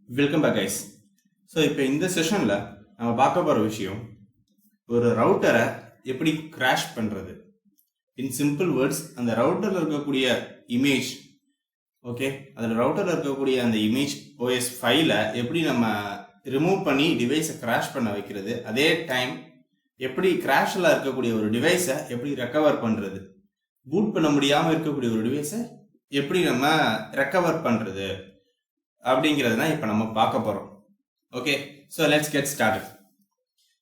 Welcome back guys. So இப்போ இந்த செஷனில் நம்ம பார்க்க போகிற விஷயம் ஒரு ரவுட்டரை எப்படி கிராஷ் பண்ணுறது. இன் சிம்பிள் வேர்ட்ஸ், அந்த ரவுட்டரில் இருக்கக்கூடிய இமேஜ், ஓகே, அதில் ரவுட்டரில் இருக்கக்கூடிய அந்த இமேஜ் ஓஎஸ் ஃபைலை எப்படி நம்ம ரிமூவ் பண்ணி டிவைஸை கிராஷ் பண்ண வைக்கிறது, அதே டைம் எப்படி கிராஷில் இருக்கக்கூடிய ஒரு டிவைஸை எப்படி ரெக்கவர் பண்ணுறது, பூட் பண்ண முடியாமல் இருக்கக்கூடிய ஒரு டிவைஸை எப்படி நம்ம ரெக்கவர் பண்ணுறது அப்படிங்கிறது தான் இப்போ நம்ம பார்க்க போகிறோம். Okay, so let's get started.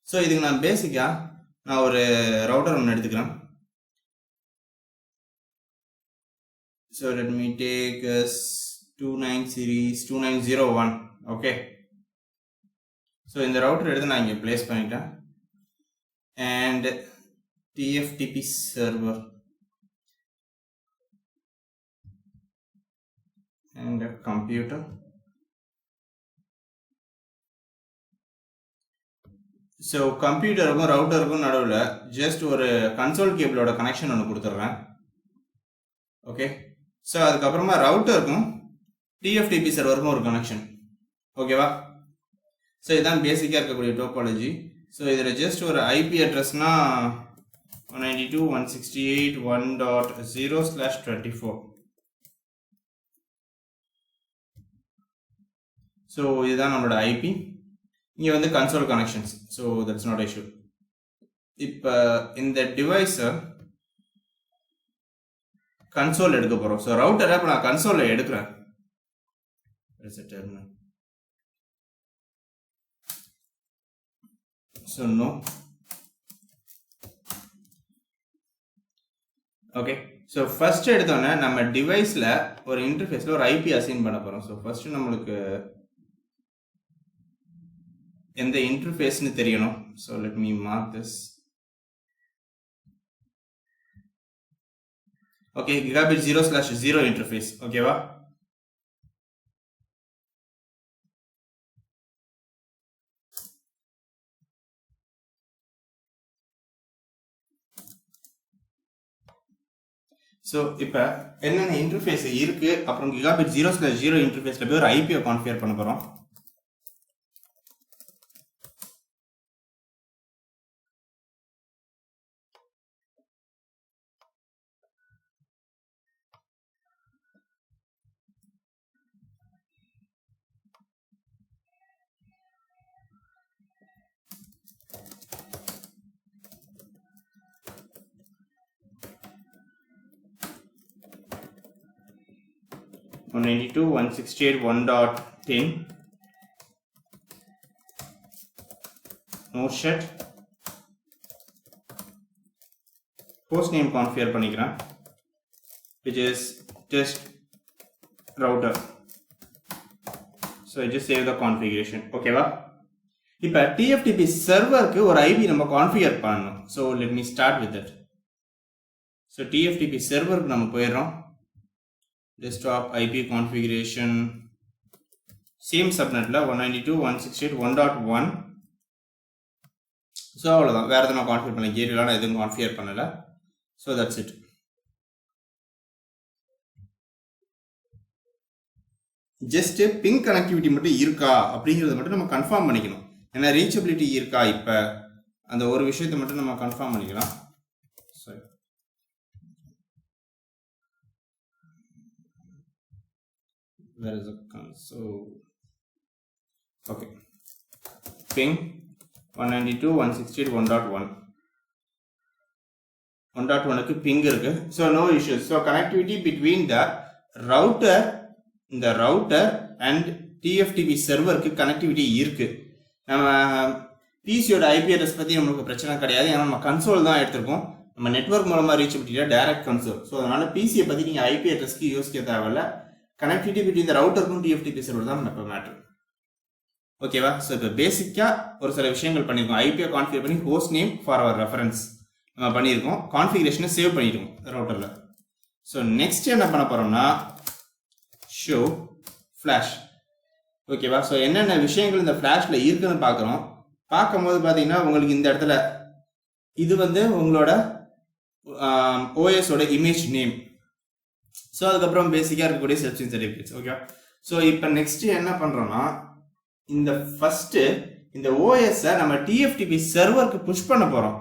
So இதுக்கு நான் பேசிக்காக ஒரு ரவுட்டர் ஒன்று எடுத்துக்கிறேன். So let me take 29 series 2901. Okay, so இந்த ரவுட்டர் எடுத்து நான் இங்கே பிளேஸ் பண்ணிட்டேன். And TFTP server and a computer. So கம்ப்யூட்டருக்கும் ரவுட்டருக்கும் நடுவில் ஜஸ்ட் ஒரு கன்சோல் கேபிளோட கனெக்ஷன் ஒன்று கொடுத்துட்றேன். ஓகே, ஸோ அதுக்கப்புறமா ரவுட்டருக்கும் TFTP சர்வருக்கும் ஒரு கனெக்ஷன். ஓகேவா? ஸோ இதுதான் பேசிக்காக இருக்கக்கூடிய டோபாலஜி. ஸோ இதில் ஜஸ்ட் ஒரு ஐபி அட்ரஸ்னா 192.168.1.0/24. ஸோ இதுதான் நம்மளோட ஐபி. இங்கே வந்து console connections. So that's not issue. இப்போ இந்த டிவைஸை கன்சோல் எடுக்க போகிறோம். ஸோ ரவுட்டரை இப்போ நான் கன்சோலில் எடுக்கிறேன். So no. Okay, so first எடுத்தோன்னே நம்ம டிவைஸில் ஒரு இன்டர்ஃபேஸில் ஒரு ஐபி அசைன் பண்ண போகிறோம். ஸோ ஃபர்ஸ்ட் நம்மளுக்கு எந்த இன்டர்ஃபேஸ்னு தெரியணும். So let me mark this. Okay, gigabit 0/0 interface. ஓகேவா? ஸோ இப்போ என்னென்ன இன்டர்ஃபேஸ் இருக்கு, அப்புறம் gigabit 0/0 இன்டர்ஃபேஸில் போய் ஒரு ஐபியை கான்ஃபிகர் பண்ண போகிறோம். .192.168.1.10 no shut. host name configure பண்ணிக்கிறேன், which is test router. so I just save the configuration. ஓகேவா? இப்போ TFTP சர்வருக்கு ஒரு ஐபி நம்ம கான்ஃபிகர் பண்ணணும். so let me start with that. so TFTP சர்வருக்கு நம்ம போயிடுறோம். desktop IP configuration same subnetல 192.168.1.1. So அவ்வளோதான், வேறு எதுவும் நான் கான்ஃபிகர் பண்ணல, கேட்லாம் நான் எதுவும் கான்ஃபிகர் பண்ணலை. So that's it. Just ping connectivity மட்டும் இருக்கா அப்படிங்கிறத மட்டும் நம்ம கன்ஃபார்ம் பண்ணிக்கணும். ஏன்னா ரீச்சபிலிட்டி இருக்கா, இப்போ அந்த ஒரு விஷயத்தை மட்டும் நம்ம கன்ஃபார்ம் பண்ணிக்கலாம். சரி, where is the console? Okay, ping 192.168.1.1. 1.1க்கு ping இருக்கு. so no issues. so connectivity between the router and TFTP serverக்கு கனெக்டிவிட்டி இருக்கு. நம்ம பிசியோட ஐபி அட்ரஸ் பற்றி நம்மளுக்கு பிரச்சனை கிடையாது, ஏன்னா நம்ம கன்சோல் தான் எடுத்திருக்கோம். நம்ம நெட்வொர்க் மூலமாக ரீச்சபிலிட்டியில் டைரக்ட் கன்சோல். ஸோ அதனால பிசியை பற்றி நீங்கள் ஐபி அட்ரஸ்க்கு யோசிக்க தேவையில்ல. கனெக்டிவிட்டி பிட்வீன் த ரவுட்டருக்கும் TFTP சர்வர் தான் இப்போ மேட்ரு. ஓகேவா? ஸோ இப்போ பேசிக்காக ஒரு சில விஷயங்கள் பண்ணியிருக்கோம். ஐபியை கான்ஃபிகர் பண்ணி host name for our reference நம்ம பண்ணியிருக்கோம். கான்ஃபிகரேஷனை சேவ் பண்ணிட்டோம் ரவுட்டரில். ஸோ நெக்ஸ்ட் என்ன பண்ண போகிறோம்னா ஷோ ஃப்ளாஷ். ஓகேவா? ஸோ என்னென்ன விஷயங்கள் இந்த ஃப்ளாஷில் இருக்குன்னு பார்க்குறோம். பார்க்கும்போது பார்த்தீங்கன்னா உங்களுக்கு இந்த இடத்துல இது வந்து உங்களோட ஓஎஸோட இமேஜ் நேம். ஸோ அதுக்கப்புறம் பேசிக்காக இருக்கக்கூடிய செல்ஃப் சர்டிஃபிகேட்ஸ். ஓகே, ஸோ இப்போ நெக்ஸ்ட் என்ன பண்ணுறோம்னா இந்த ஃபர்ஸ்ட் இந்த OS நம்ம TFTP சர்வருக்கு புஷ் பண்ண போறோம்.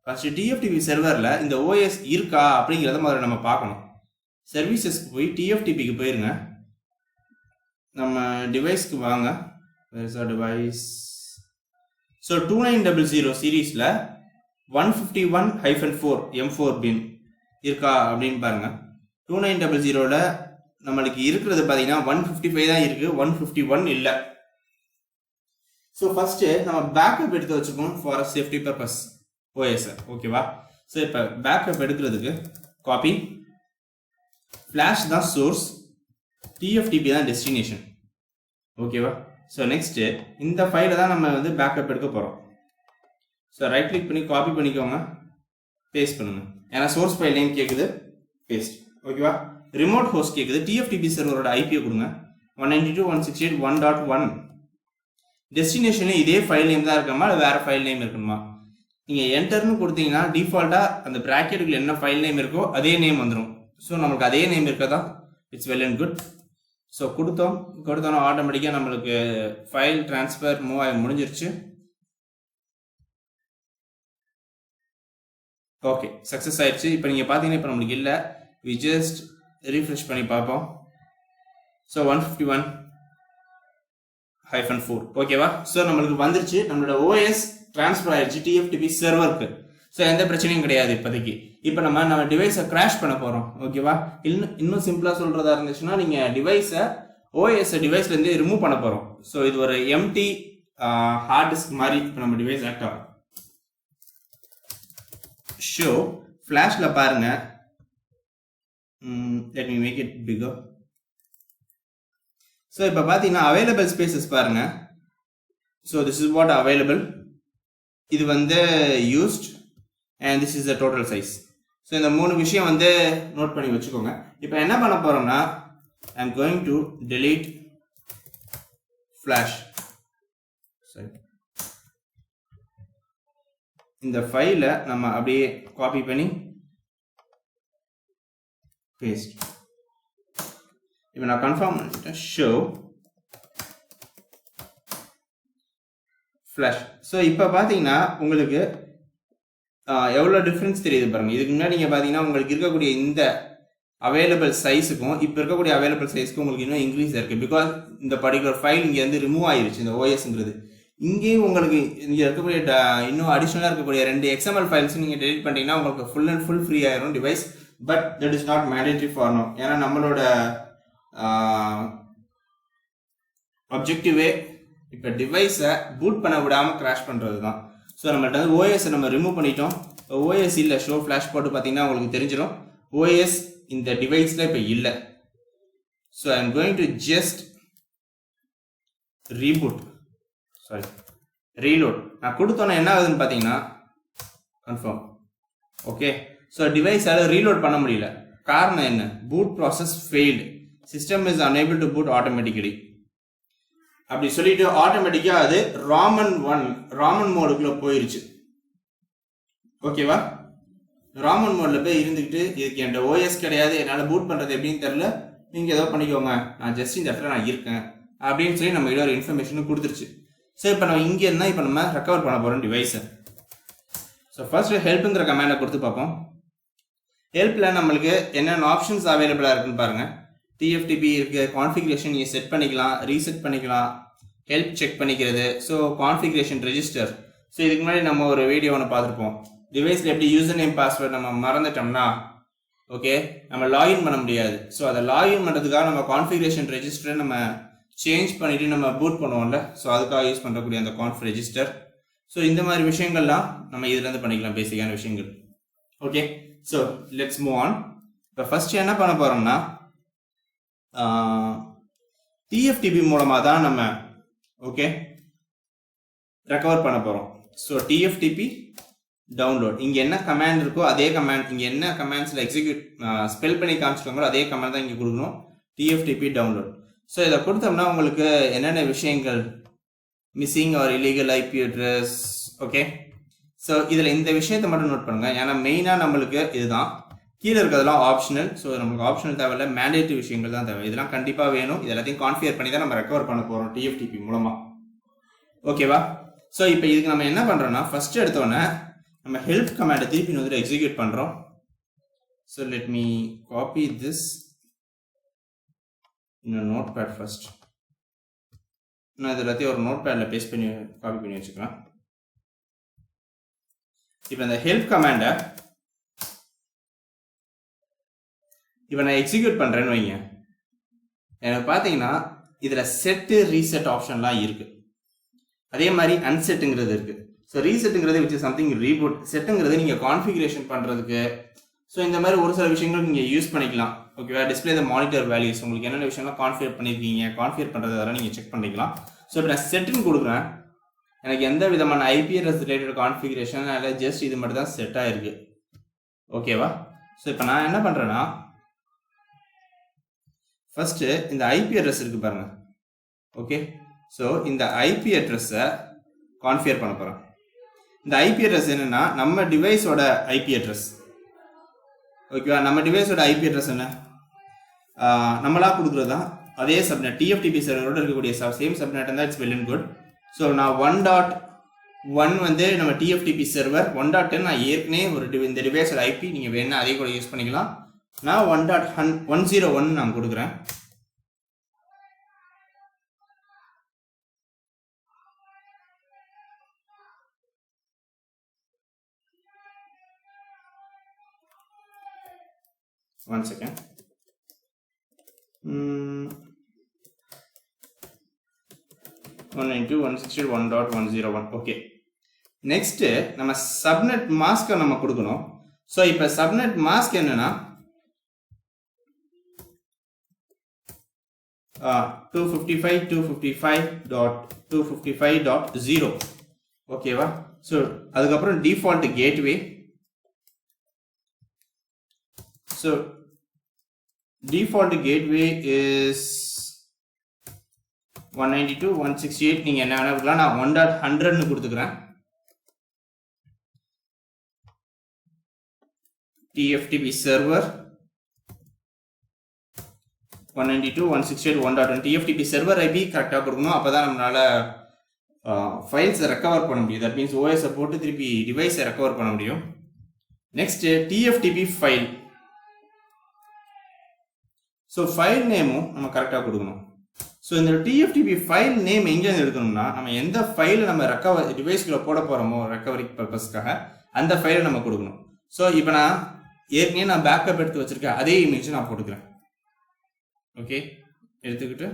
ஃபர்ஸ்ட் TFTP சர்வர்ல இந்த OS இருக்கா அப்படிங்கறத முதல்ல நம்ம பார்க்கணும். சர்வீசஸ்க்கு போய் TFTPக்கு போயிருங்க. நம்ம டிவைஸ்க்கு வாங்க. Where's our device? So 2900 சீரிஸ்ல 151-4 M4 bin இருக்கா அப்படின்னு பாருங்க. 2900ல நம்மளுக்கு இருக்கிறது பாத்தீங்கன்னா 155 தான் இருக்கு, 151 இல்ல. ஸோ ஃபர்ஸ்ட் நம்ம பேக்கப் எடுத்து வச்சுக்கணும் ஃபார் சேஃப்டி பர்பஸ் OS. ஓகேவா? ஸோ இப்போ பேக்கப் எடுக்கிறதுக்கு காப்பி, ஃபிளாஷ் தான் சோர்ஸ், TFTP தான் டெஸ்டினேஷன். ஓகேவா? ஸோ நெக்ஸ்ட் இந்த ஃபைலை தான் நம்ம வந்து பேக்கப் எடுக்க போகிறோம். ஸோ ரைட் கிளிக் பண்ணி காப்பி பண்ணிக்கோங்க, பேஸ்ட் பண்ணுங்க. ஏன்னா சோர்ஸ் ஃபைல் நேம் கேட்குது, பேஸ்ட். ஓகேவா? ரிமோட் ஹோஸ்ட் கேட்குது, TFTP சர்வரோட ஐபியை கொடுங்க 192.168.1.1. டெஸ்டினேஷன்ல இதே ஃபைல் நேம் தான் இருக்கணுமா இல்லை வேற ஃபைல் நேம் இருக்கணுமா? நீங்கள் என்டர்னு கொடுத்தீங்கன்னா டிஃபால்ட்டாக அந்த ப்ராக்கெட்டுக்குள்ள என்ன ஃபைல் நேம் இருக்கோ அதே நேம் வந்துடும். ஸோ நமக்கு அதே நேம் இருக்கதா, it's well and good. So கொடுத்தோன்னா ஆட்டோமேட்டிக்காக நம்மளுக்கு ஃபைல் ட்ரான்ஸ்ஃபர் மூவ் ஆகி முடிஞ்சிருச்சு. ஓகே, சக்ஸஸ் ஆயிடுச்சு. இப்போ நீங்கள் பார்த்தீங்கன்னா இப்போ நம்மளுக்கு இல்லை, வி ஜஸ்ட் ரீஃப்ரெஷ் பண்ணி பார்ப்போம். ஸோ 151-4 ஓகேவா? ஸோ நம்மளுக்கு வந்துருச்சு, நம்மளோட OS ட்ரான்ஸ்ஃபர் ஆயிடுச்சு TFTP சர்வருக்கு. ஸோ எந்த பிரச்சனையும் கிடையாது இப்போதைக்கு. இப்போ நம்ம டிவைஸை கிராஷ் பண்ண போகிறோம். ஓகேவா? இன்னும் சிம்பிளாக சொல்கிறதா இருந்துச்சுன்னா நீங்கள் OS டிவைஸ்லேருந்து ரிமூவ் பண்ண போகிறோம். ஸோ இது ஒரு எம்டி ஹார்ட் டிஸ்க் மாதிரி இப்போ நம்ம டிவைஸ் ஆக்ட் ஆகும். ஷோ ஃப்ளாஷ்ல பாருங்க, let me make it bigger. So இப்போ பார்த்தீங்கன்னா அவைலபிள் ஸ்பேசஸ் பாருங்க. So this is what available. இது வந்து used and this is the total size. So இந்த 3 விஷயம் வந்து நோட் பண்ணி வச்சுக்கோங்க. இப்போ என்ன பண்ண போறோம்னா, I am going to delete flash. சரி, இந்த ஃபைலை நம்ம அப்படியே காப்பி பண்ணி பேஸ்ட். இப்போ நான் கன்ஃபார்ம் பண்ணிட்டேன், ஷோ ஃப்ளாஷ். ஸோ இப்போ பார்த்தீங்கன்னா உங்களுக்கு எவ்வளோ டிஃப்ரென்ஸ் தெரியுது பாருங்க. இதுக்கு முன்னாடி நீங்கள் பார்த்தீங்கன்னா உங்களுக்கு இருக்கக்கூடிய இந்த அவைலபிள் சைஸுக்கும் இப்போ இருக்கக்கூடிய அவைலபிள் சைஸுக்கும் உங்களுக்கு இன்னும் இன்க்ரீஸ் இருக்குது. பிகாஸ் இந்த பர்டிகுலர் ஃபைல் இங்கே வந்து ரிமூவ் ஆயிருச்சு, இந்த OSங்கிறது. இங்கேயும் உங்களுக்கு இங்கே இருக்கக்கூடிய இன்னும் அடிஷ்னலாக இருக்கக்கூடிய 2 XML ஃபைல்ஸ் நீங்கள் டெலிட் பண்ணிட்டீங்கன்னா உங்களுக்கு ஃபுல் அண்ட் ஃபுல் ஃப்ரீ ஆயிரும் device. But that is not mandatory for now. ஏன்னா நம்மளோட அப்ஜெக்டிவே இப்போ டிவைஸை பூட் பண்ண விடாமல் கிராஷ் பண்ணுறது தான். ஸோ நம்மள்ட்ட வந்து OS நம்ம ரிமூவ் பண்ணிட்டோம். OS இல்லை, ஷோ ஃப்ளாஷ் போட்டு பார்த்தீங்கன்னா உங்களுக்கு தெரிஞ்சிடும் OS இந்த டிவைஸில் இப்போ இல்லை. So I am going to just reload. நான் கொடுத்தோன்னே என்ன ஆகுதுன்னு பார்த்தீங்கன்னா கன்ஃபார்ம். ஓகே, ஸோ டிவைஸால் ரீலோட் பண்ண முடியல. காரணம் என்ன? Boot process failed, system is unable to boot automatically அப்படி சொல்லிட்டு ஆட்டோமேட்டிக்காக அது ராமன் மோடுக்குள்ள போயிருச்சு. ஓகேவா? ராமன் மோடில் போய் இருந்துக்கிட்டு இதுக்கு என்கிட்ட OS கிடையாது, என்னால் பூட் பண்ணுறது எப்படின்னு தெரில, நீங்கள் ஏதோ பண்ணிக்கோங்க, நான் ஜஸ்ட் இந்த இடத்துல நான் இருக்கேன் அப்படின்னு சொல்லி நம்ம கிட்ட ஒரு இன்ஃபர்மேஷனும் கொடுத்துருச்சு. ஸோ இப்போ நம்ம இங்கே இருந்தால் இப்போ நம்ம ரெக்கவர் பண்ண போகிறோம் டிவைஸை. ஸோ ஃபர்ஸ்ட் ஹெல்ப்புங்கிற கமெண்டை கொடுத்து பார்ப்போம். ஹெல்ப்பில் நம்மளுக்கு என்னென்ன ஆப்ஷன்ஸ் அவைலபிளாக இருக்குன்னு பாருங்கள். TFTP இருக்குது, கான்ஃபிகரேஷன் நீங்கள் செட் பண்ணிக்கலாம், ரீசெட் பண்ணிக்கலாம், ஹெல்ப் செக் பண்ணிக்கிறது. So configuration register. ஸோ இதுக்கு முன்னாடி நம்ம ஒரு வீடியோ ஒன்று பார்த்துருப்போம். டிவைஸில் எப்படி யூசர் நேம் பாஸ்வேர்ட் நம்ம மறந்துட்டோம்னா ஓகே நம்ம லாகின் பண்ண முடியாது. ஸோ அதை லாகின் பண்ணுறதுக்காக நம்ம கான்ஃபிகரேஷன் ரெஜிஸ்டரை நம்ம சேஞ்ச் பண்ணிவிட்டு நம்ம பூட் பண்ணுவோம்ல, ஸோ அதுக்காக யூஸ் பண்ணக்கூடிய அந்த கான்ஃப் ரெஜிஸ்டர். ஸோ இந்த மாதிரி விஷயங்கள்லாம் நம்ம இதுலேருந்து பண்ணிக்கலாம், பேசிக்கான விஷயங்கள். Okay, so let's move on. இப்போ ஃபர்ஸ்ட் என்ன பண்ண போகிறோம்னா TFTP மூலமாக தான் நம்ம ஓகே ரெக்கவர் பண்ண போகிறோம். ஸோ TFTP டவுன்லோட், இங்கே என்ன கமாண்ட் இருக்கோ அதே கமாண்ட், இங்கே என்ன கமாண்ட்ஸில் எக்ஸிக்யூட் ஸ்பெல் பண்ணி காமிச்சிருக்காங்களோ அதே கமாண்ட் தான் இங்கே கொடுக்கணும், TFTP டவுன்லோட். ஸோ இதை கொடுத்தோம்னா உங்களுக்கு என்னென்ன விஷயங்கள் missing or illegal IP address. Okay, so இதில் இந்த விஷயத்தை மட்டும் நோட் பண்ணுங்க, ஏன்னா மெயினாக நம்மளுக்கு இதுதான். கீழே இருக்கிறதெல்லாம் ஆப்ஷனல். ஸோ நமக்கு ஆப்ஷனல் தேவையில்லை, மேண்டேட்டரி விஷயங்கள் தான் தேவை. இதெல்லாம் கண்டிப்பாக வேணும். இது எல்லாத்தையும் கான்ஃபிகர் பண்ணி தான் நம்ம ரெக்கவர் பண்ண போகிறோம் TFTP மூலமாக. ஓகேவா? ஸோ இப்போ இதுக்கு நம்ம என்ன பண்ணுறோம்னா ஃபர்ஸ்ட் எடுத்தோன்னே நம்ம ஹெல்ப் கமாண்டை திருப்பி வந்துட்டு எக்ஸிக்யூட் பண்ணுறோம். So let me copy this இன்னும் நோட் பேட் ஃபர்ஸ்ட். நான் இது எல்லாத்தையும் ஒரு நோட் பேடில் பேஸ்ட் பண்ணி காப்பி பண்ணி வச்சுக்கலாம். இப்போ இந்த ஹெல்ப் கமாண்டை இப்போ நான் எக்ஸிக்யூட் பண்ணுறேன்னு வைங்க. எனக்கு பார்த்தீங்கன்னா இதில் செட்டு ரீசெட் ஆப்ஷன்லாம் இருக்குது. அதே மாதிரி அன்செட்டுங்கிறது இருக்குது. ஸோ ரீசெட்டுங்கிறது விச் இஸ் சம்திங் ரீபூட். செட்டுங்கிறது நீங்கள் கான்ஃபிகரேஷன் பண்ணுறதுக்கு ஸோ இந்த மாதிரி ஒரு சில விஷயங்கள் நீங்கள் யூஸ் பண்ணிக்கலாம். ஓகேவா? டிஸ்பிளே த மானிட்டர் வேல்யூஸ் உங்களுக்கு என்னென்ன விஷயம்லாம் கான்ஃபிகர் பண்ணியிருக்கீங்க, கான்ஃபிகர் பண்ணுறது அதெல்லாம் நீங்கள் செக் பண்ணிக்கலாம். ஸோ இப்போ நான் செட்டுன்னு கொடுக்குறேன். எனக்கு எந்த விதமான ஐபி அட்ரஸ் ரிலேட்டட் கான்ஃபிகரேஷன் இல்லை, ஜஸ்ட் இது மட்டும் தான் செட் ஆகிருக்கு. ஓகேவா? ஸோ இப்போ நான் என்ன பண்ணுறேன்னா ஃபர்ஸ்ட்டு இந்த ஐபி அட்ரஸ் இருக்குது பாருங்கள். ஓகே, ஸோ இந்த ஐபி அட்ரஸை கான்ஃபிகர் பண்ண போகிறேன். இந்த ஐபி அட்ரஸ் என்னென்னா நம்ம டிவைஸோட ஐபி அட்ரஸ். ஓகேவா? நம்ம டிவைஸோட ஐபி அட்ரஸ் என்ன நம்மளாக கொடுக்குறது தான். அதே சப்நெட் டிஎஃப்டிபி சர்வரோட இருக்கக்கூடிய சேம் சப்நெட் இருந்தால் it's well and good. So நான் 1.1 வந்து நம்ம டிஎஃப்டிபி சர்வர், 1.10 நான் ஏற்கனவே ஒரு இந்த டிவைஸோட ஐபி நீங்கள் வேணா அதே கூட யூஸ் பண்ணிக்கலாம். நான் 1.101 நான் கொடுக்குறேன். One second. 192.168.1.101. ஓகே, நெக்ஸ்ட் நம்ம சப்நெட் மாஸ்கை நம்ம கொடுக்கணும். ஸோ இப்போ சப்நெட் மாஸ்க் என்னன்னா 255.255.255.0. ஓகேவா? ஸோ அதுக்கப்புறம் default gateway. So default gateway is 192.168. நீங்க என்ன வேணா கொடுக்கலாம். நான் 1.100 கொடுத்துக்கிறேன். TFTP server 192.168.1.1. TFTP server IP கரெக்டாக கொடுக்கணும். அப்போதான் நம்மளால ஃபைல்ஸை ரெக்கவர் பண்ண முடியும். தட் மீன்ஸ் OS போட்டு திருப்பி டிவைஸை ரெக்கவர் பண்ண முடியும். Next TFTP file. So file நேமும் நம்ம கரெக்டாக கொடுக்கணும். ஸோ இந்த டிஎஃப்டிபி ஃபைல் நேம் எங்கேருந்து எடுக்கணும்னா நம்ம எந்த ஃபைலை நம்ம டிவைஸ்குள்ளே போட போகிறோமோ ரெக்கவரி பர்பஸ்க்காக அந்த ஃபைலை நம்ம கொடுக்கணும். ஸோ இப்போ நான் ஏற்கனவே நான் பேக்கப் எடுத்து வச்சிருக்கேன் அதே இமேஜ் நான் போட்டுக்கிறேன். ஓகே, எடுத்துக்கிட்டு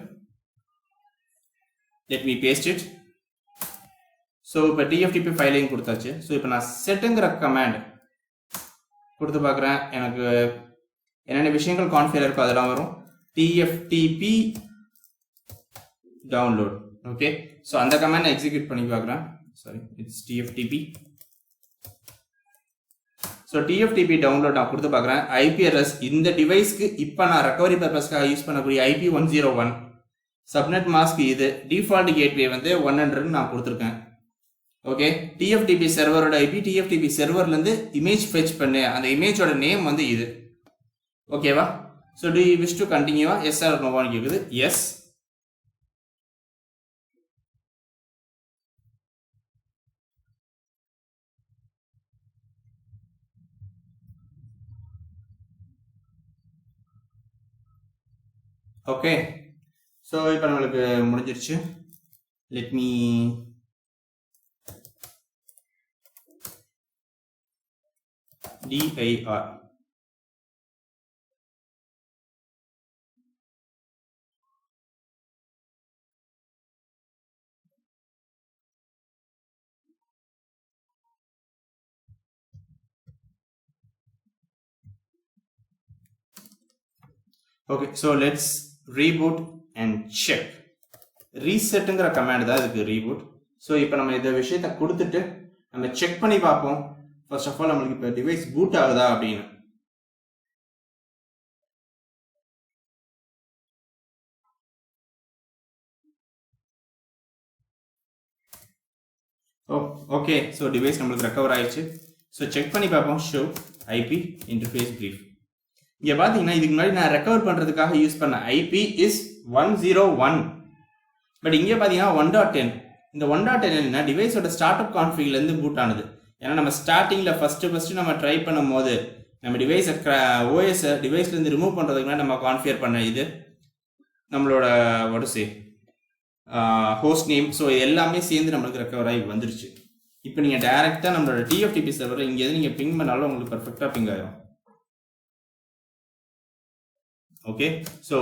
let me paste it. So இப்போ டிஎஃப்டிபி ஃபைலையும் கொடுத்தாச்சு. ஸோ இப்போ நான் செட்டுங்கிற கமாண்ட் கொடுத்து பார்க்குறேன். எனக்கு என்னென்ன விஷயங்கள் கான்ஃபிகர் இருக்கோ அதெல்லாம் வரும். TFTP download. ஓகே, ஸோ அந்த கமாண்ட் எக்ஸிக்யூட் பண்ணி பார்க்குறேன். Sorry, it's TFTP. So TFTP download நான் கொடுத்து பார்க்குறேன். ஐபி அட்ரஸ் இந்த டிவைஸ்க்கு இப்போ நான் ரெக்கவரி பர்பஸ்க்காக யூஸ் பண்ணக்கூடிய IP 101. சப்நெட் மாஸ்க் இது. டிஃபால்ட் கேட்வே வந்து 100 நான் கொடுத்துருக்கேன். ஓகே, TFTP சர்வரோட IP, TFTP சர்வர்லேருந்து இமேஜ் ஃபெச் பண்ணு. அந்த இமேஜோட நேம் வந்து இது. ஓகேவா? So do you wish to கண்டினியூவா, எஸ் ஆர் நோவான்னு கேட்குது. எஸ். ஓகே, ஸோ இப்போ நம்மளுக்கு முடிஞ்சிருச்சு. Let me dir. Okay, so let's reboot and check. Resetங்கிற கமாண்ட் தான் இதுக்கு reboot. ஸோ இப்போ நம்ம இந்த விஷயத்தை கொடுத்துட்டு நம்ம செக் பண்ணி பார்ப்போம். ஃபர்ஸ்ட் ஆஃப் ஆல் நம்மளுக்கு இப்போ டிவைஸ் பூட் ஆகுதா அப்படின்னு. ஓகே, ஸோ டிவைஸ் நம்மளுக்கு ரெக்கவர் ஆயிடுச்சு. ஸோ செக் பண்ணி பார்ப்போம். Show IP interface brief. இங்கே பார்த்தீங்கன்னா இதுக்கு முன்னாடி நான் ரெக்கவர் பண்ணுறதுக்காக யூஸ் பண்ண IP இஸ் 101. பட் இங்கே பார்த்தீங்கன்னா 1.10. இந்த 1.10 என்னன்னா டிவைஸோட ஸ்டார்ட் அப் கான்ஃபிக்லேருந்து பூட் ஆனது. ஏன்னா நம்ம ஸ்டார்டிங்கில் ஃபஸ்ட்டு நம்ம ட்ரை பண்ணும் போது நம்ம டிவைஸை ஓஎஸை டிவைஸ்லேருந்து ரிமூவ் பண்ணுறதுக்கு முன்னாடி நம்ம கான்ஃபிகர் பண்ண இது நம்மளோட வடுசே ஹோஸ்ட் நேம். ஸோ எல்லாமே சேர்ந்து நம்மளுக்கு ரெக்கவர் ஆகி வந்துருச்சு. இப்போ நீங்கள் டேரெக்டாக நம்மளோட டிஎஃப்டிபி சர்வரில் இங்கேருந்து நீங்கள் பிங் பண்ணாலும் உங்களுக்கு பர்ஃபெக்டாக பிங் ஆகிடும். ஓகே, ஸோ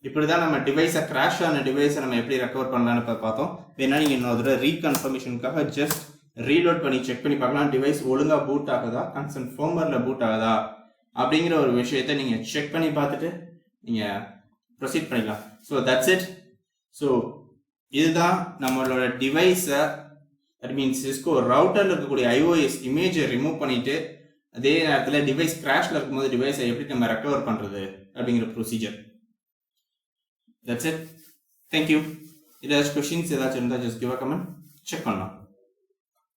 இப்படி தான் நம்ம டிவைஸை கிராஷ் ஆன டிவைஸை நம்ம எப்படி ரெக்கவர் பண்ணலான்னு பார்த்தோம். வேணா நீங்கள் இன்னொரு ரீகன்ஃபர்மேஷனுக்காக ஜஸ்ட் ரீலோட் பண்ணி செக் பண்ணி பார்க்கலாம். டிவைஸ் ஒழுங்காக பூட் ஆகுதா, கன்சர்ன் ஃபர்ம்வேரில் பூட் ஆகுதா அப்படிங்கிற ஒரு விஷயத்தை நீங்கள் செக் பண்ணி பார்த்துட்டு நீங்கள் ப்ரொசீட் பண்ணிக்கலாம். So that's it. ஸோ இதுதான் நம்மளோட டிவைஸை, தட் மீன்ஸ் சிஸ்கோ ரவுட்டரில் இருக்கக்கூடிய ஐஓஎஸ் இமேஜை ரிமூவ் பண்ணிட்டு அதே நேரத்தில் டிவைஸ் கிராஷில் இருக்கும்போது டிவைஸை எப்படி நம்ம ரெக்கவர் பண்ணுறது அப்படிங்கிற ப்ரொசீஜர். That's it. தேங்க்யூ. ஏதாச்சும் கொஷின்ஸ் ஏதாச்சும் இருந்தால் just give a comment, check பண்ணலாம்.